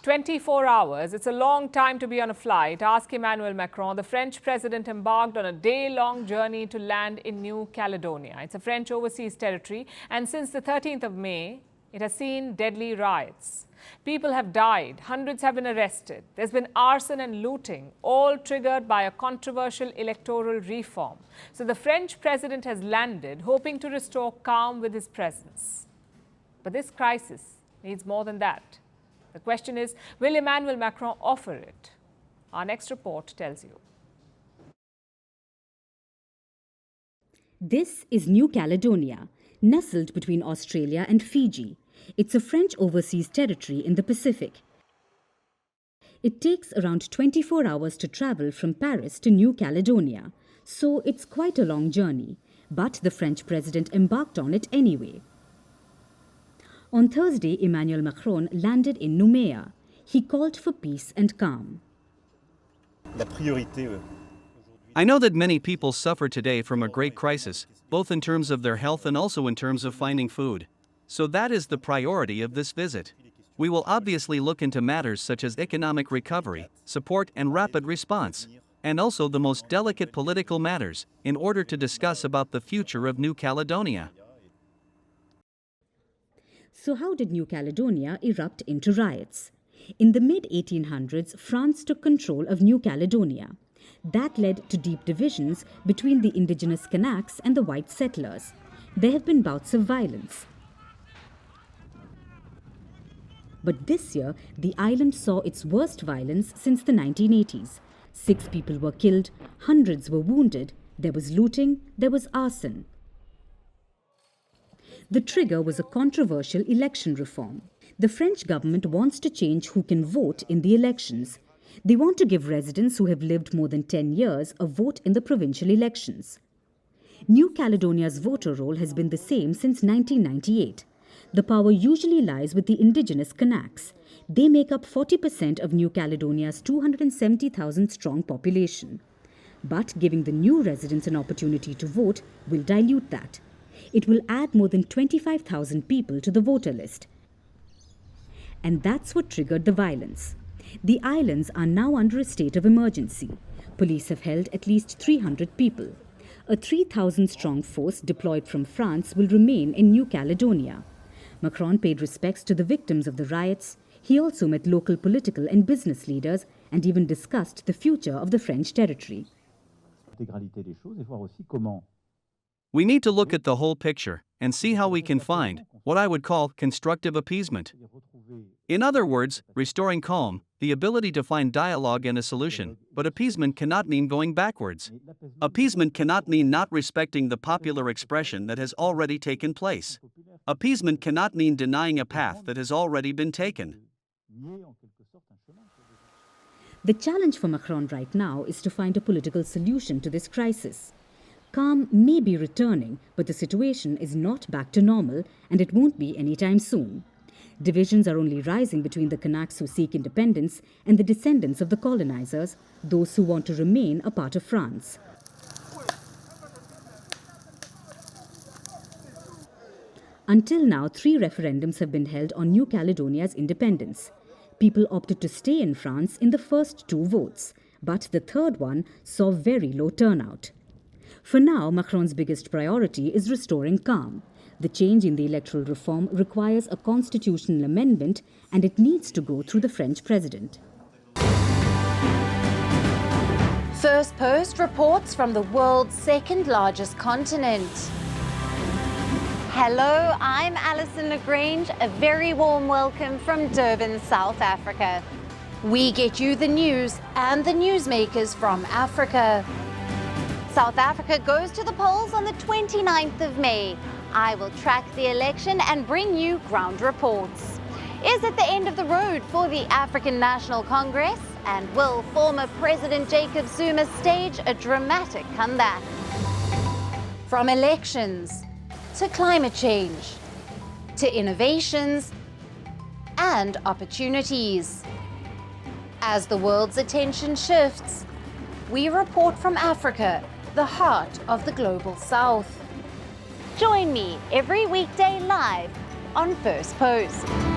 24 hours. It's a long time to be on a flight. Ask Emmanuel Macron. The French president embarked on a day-long journey to land in New Caledonia. It's a French overseas territory, and since the 13th of May, it has seen deadly riots. People have died, hundreds have been arrested. There's been arson and looting, all triggered by a controversial electoral reform. So the French president has landed, hoping to restore calm with his presence. But this crisis needs more than that. The question is, will Emmanuel Macron offer it? Our next report tells you. This is New Caledonia, nestled between Australia and Fiji. It's a French overseas territory in the Pacific. It takes around 24 hours to travel from Paris to New Caledonia, so it's quite a long journey. But the French president embarked on it anyway. On Thursday, Emmanuel Macron landed in Nouméa. He called for peace and calm. I know that many people suffer today from a great crisis, both in terms of their health and also in terms of finding food. So that is the priority of this visit. We will obviously look into matters such as economic recovery, support and rapid response, and also the most delicate political matters, in order to discuss about the future of New Caledonia. So how did New Caledonia erupt into riots? In the mid-1800s, France took control of New Caledonia. That led to deep divisions between the indigenous Kanaks and the white settlers. There have been bouts of violence. But this year, the island saw its worst violence since the 1980s. 6 people were killed, hundreds were wounded, there was looting, there was arson. The trigger was a controversial election reform. The French government wants to change who can vote in the elections. They want to give residents who have lived more than 10 years a vote in the provincial elections. New Caledonia's voter roll has been the same since 1998. The power usually lies with the indigenous Kanaks. They make up 40% of New Caledonia's 270,000-strong population. But giving the new residents an opportunity to vote will dilute that. It will add more than 25,000 people to the voter list. And that's what triggered the violence. The islands are now under a state of emergency. Police have held at least 300 people. A 3,000-strong force deployed from France will remain in New Caledonia. Macron paid respects to the victims of the riots. He also met local political and business leaders and even discussed the future of the French territory. We need to look at the whole picture and see how we can find what I would call constructive appeasement. In other words, restoring calm, the ability to find dialogue and a solution, but appeasement cannot mean going backwards. Appeasement cannot mean not respecting the popular expression that has already taken place. Appeasement cannot mean denying a path that has already been taken. The challenge for Macron right now is to find a political solution to this crisis. Calm may be returning, but the situation is not back to normal, and it won't be anytime soon. Divisions are only rising between the Kanaks who seek independence and the descendants of the colonizers, those who want to remain a part of France. Until now, 3 referendums have been held on New Caledonia's independence. People opted to stay in France in the first 2 votes, but the third one saw very low turnout. For now, Macron's biggest priority is restoring calm. The change in the electoral reform requires a constitutional amendment, and it needs to go through the French president. Firstpost reports from the world's 2nd largest continent. Hello, I'm Alison Lagrange. A very warm welcome from Durban, South Africa. We get you the news and the newsmakers from Africa. South Africa goes to the polls on the 29th of May. I will track the election and bring you ground reports. Is it the end of the road for the African National Congress? And will former President Jacob Zuma stage a dramatic comeback? From elections to climate change to innovations and opportunities. As the world's attention shifts, we report from Africa, the heart of the global south. Join me every weekday live on Firstpost.